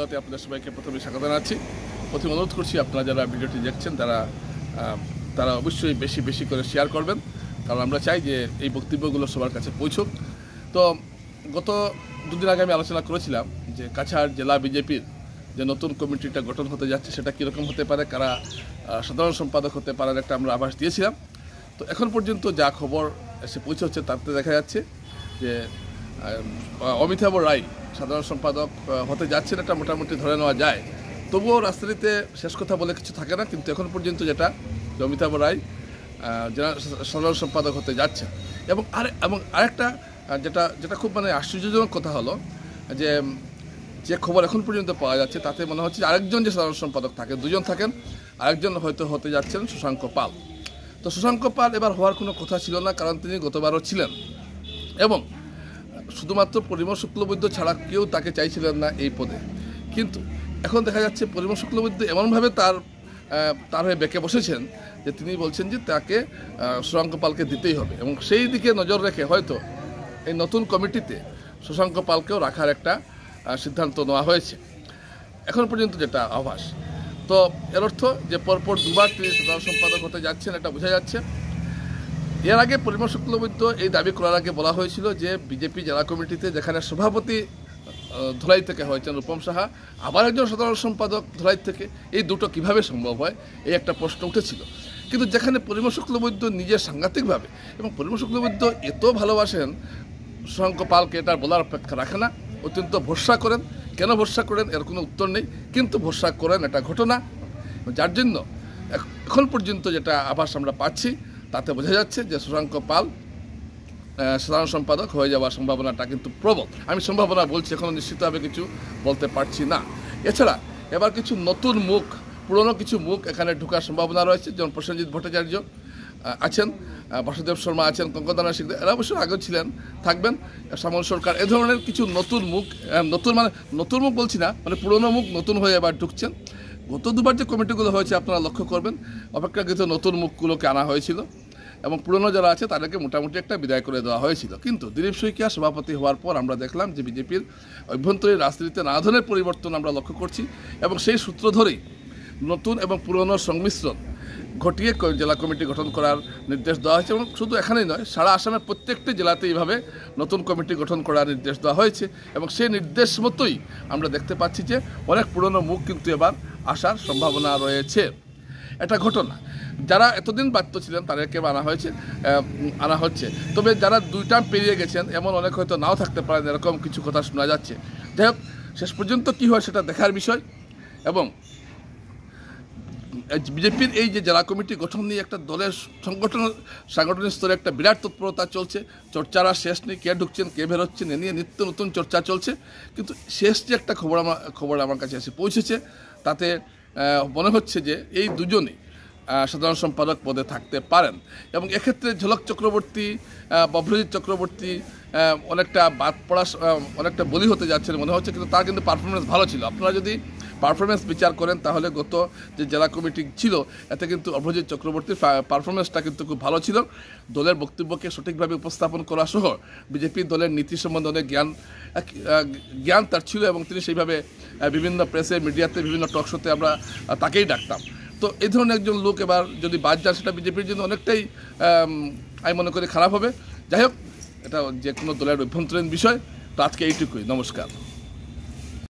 বাংলাতে আপনাদের সবাইকে প্রথমে স্বাগত জানাচ্ছি। প্রথমে অনুরোধ করছি আপনারা যারা ভিডিওটি দেখছেন তারা অবশ্যই বেশি বেশি করে শেয়ার করবেন, কারণ আমরা চাই যে এই বক্তব্যগুলো সবার কাছে পৌঁছুক। তো গত দুদিন আগে আমি আলোচনা করেছিলাম যে কাছাড় জেলা বিজেপির যে নতুন কমিটিটা গঠন হতে যাচ্ছে সেটা কীরকম হতে পারে, কারা সাধারণ সম্পাদক হতে পারার একটা আমরা আভাস দিয়েছিলাম। তো এখন পর্যন্ত যা খবর এসে পৌঁছচ্ছে তাতে দেখা যাচ্ছে যে অমিতাভ রায় সাধারণ সম্পাদক হতে যাচ্ছেন, এটা মোটামুটি ধরে নেওয়া যায়। তবুও রাজনীতিতে শেষ কথা বলে কিছু থাকে না, কিন্তু এখন পর্যন্ত যেটা অমিতাভ রায় সাধারণ সম্পাদক হতে যাচ্ছেন। এবং আরেকটা যেটা খুব আশ্চর্যজনক কথা হলো যে খবর এখন পর্যন্ত পাওয়া যাচ্ছে তাতে মনে হচ্ছে আরেকজন যে সাধারণ সম্পাদক থাকেন, দুজন থাকেন, আরেকজন হয়তো হতে যাচ্ছেন শশাঙ্ক পাল। তো শশাঙ্ক পাল এবার হওয়ার কোনো কথা ছিল না, কারণ তিনি গতবারও ছিলেন এবং শুধুমাত্র পরিমল শুক্লবৈদ্য ছাড়া কেউ তাকে চাইছিলেন না এই পদে। কিন্তু এখন দেখা যাচ্ছে পরিমল শুক্লবৈদ্য এমনভাবে তার হয়ে বেঁকে বসেছেন যে তিনি বলছেন যে তাকে শশাঙ্ক পালকে দিতেই হবে, এবং সেই দিকে নজর রেখে হয়তো এই নতুন কমিটিতে শশাঙ্ক পালকেও রাখার একটা সিদ্ধান্ত নেওয়া হয়েছে এখন পর্যন্ত যেটা আভাস। তো এর অর্থ যে পরপর দুবার তিনি সাধারণ সম্পাদক হতে যাচ্ছেন, এটা বোঝা যাচ্ছে। এর আগে পরিমল শুক্লবৈদ্য এই দাবি করার আগে বলা হয়েছিল যে বিজেপি জেলা কমিটিতে যেখানে সভাপতি ধলাই থেকে হয়েছেন রূপম সাহা, আবার একজন সাধারণ সম্পাদক ধলাই থেকে, এই দুটো কিভাবে সম্ভব হয় এই একটা প্রশ্ন উঠেছিল। কিন্তু যেখানে পরিমল শুক্লবৈদ্য নিজের সাংঘাতিকভাবে, এবং পরিমল শুক্লবৈদ্য এত ভালোবাসেন শশাঙ্ক পালকে, এটা বলার অপেক্ষা রাখে না, অত্যন্ত ভরসা করেন। কেন ভরসা করেন এর কোনো উত্তর নেই, কিন্তু ভরসা করেন এটা ঘটনা, যার জন্য এখন পর্যন্ত যেটা আভাস আমরা পাচ্ছি তাতে বোঝা যাচ্ছে যে শশাঙ্ক পাল সাধারণ সম্পাদক হয়ে যাওয়ার সম্ভাবনাটা কিন্তু প্রবল। আমি সম্ভাবনা বলছি, এখনও নিশ্চিতভাবে কিছু বলতে পারছি না। এছাড়া এবার কিছু নতুন মুখ, পুরনো কিছু মুখ এখানে ঢোকার সম্ভাবনা রয়েছে, যেমন প্রসেনজিৎ ভট্টাচার্য আছেন, বাসুদেব শর্মা আছেন, কঙ্কদানা সিকদার, এরা অবশ্য আগেও ছিলেন, থাকবেন, শ্যামল সরকার, এ ধরনের কিছু নতুন মুখ, নতুন মুখ বলছি না, পুরনো মুখ নতুন হয়ে এবার ঢুকছেন। গত দুবার যে কমিটিগুলো হয়েছে আপনারা লক্ষ্য করবেন, অপেক্ষাকৃত নতুন মুখগুলোকে আনা হয়েছিল এবং পুরনো যারা আছে তাদেরকে মোটামুটি একটা বিদায় করে দেওয়া হয়েছিল। কিন্তু দিলীপ শইকীয়া সভাপতি হওয়ার পর আমরা দেখলাম যে বিজেপির অভ্যন্তরীণ রাজনীতিতে নানা ধরনের পরিবর্তন আমরা লক্ষ্য করছি, এবং সেই সূত্র ধরেই নতুন এবং পুরনোর সংমিশ্রণ ঘটিয়ে জেলা কমিটি গঠন করার নির্দেশ দেওয়া হয়েছে। এবং শুধু এখানেই নয়, সারা আসামের প্রত্যেকটি জেলাতে এইভাবে নতুন কমিটি গঠন করার নির্দেশ দেওয়া হয়েছে, এবং সেই নির্দেশ মতোই আমরা দেখতে পাচ্ছি যে অনেক পুরনো মুখ কিন্তু এবার আসার সম্ভাবনা রয়েছে। এটা ঘটনা, যারা এতদিন বাধ্য ছিলেন তাদেরকে আনা হচ্ছে, তবে যারা 2 টার্ম পেরিয়ে গেছেন এমন অনেক হয়তো নাও থাকতে পারেন, এরকম কিছু কথা শোনা যাচ্ছে। যাই হোক, শেষ পর্যন্ত কী হয় সেটা দেখার বিষয়। এবং বিজেপির এই যে জেলা কমিটি গঠন নিয়ে একটা দলের সাংগঠনিক স্তরে একটা বিরাট তৎপরতা চলছে, চর্চারা শেষ নেই, কে ঢুকছেন কে বেরোচ্ছেন এ নিয়ে নিত্য নতুন চর্চা চলছে। কিন্তু শেষ যে একটা খবর আমার কাছে এসে পৌঁছেছে তাতে মনে হচ্ছে যে এই দুজনেই সাধারণ সম্পাদক পদে থাকতে পারেন, এবং এক্ষেত্রে ঝলক চক্রবর্তী, অভ্রজিৎ চক্রবর্তী অনেকটা বাদ পড়া, অনেকটা বলি হতে যাচ্ছেন মনে হচ্ছে। কিন্তু তার কিন্তু পারফরমেন্স ভালো ছিল। আপনারা যদি পারফরমেন্স বিচার করেন তাহলে গত যে জেলা কমিটি ছিল এতে কিন্তু অভ্রজিৎ চক্রবর্তীর পারফরমেন্সটা কিন্তু খুব ভালো ছিল। দলের বক্তব্যকে সঠিকভাবে উপস্থাপন করা সহ বিজেপির দলের নীতি সম্বন্ধে অনেক জ্ঞান তার ছিল, এবং তিনি সেইভাবে বিভিন্ন প্রেসে, মিডিয়াতে, বিভিন্ন টক শোতে আমরা তাকেই ডাকতাম। তো এই ধরনের একজন লোক এবার যদি বাদ যান সেটা বিজেপির জন্য অনেকটাই আমি মনে করি খারাপ হবে। যাই হোক, এটা যে কোনো দলের অভ্যন্তরীণ বিষয়। তো আজকে এইটুকুই, নমস্কার।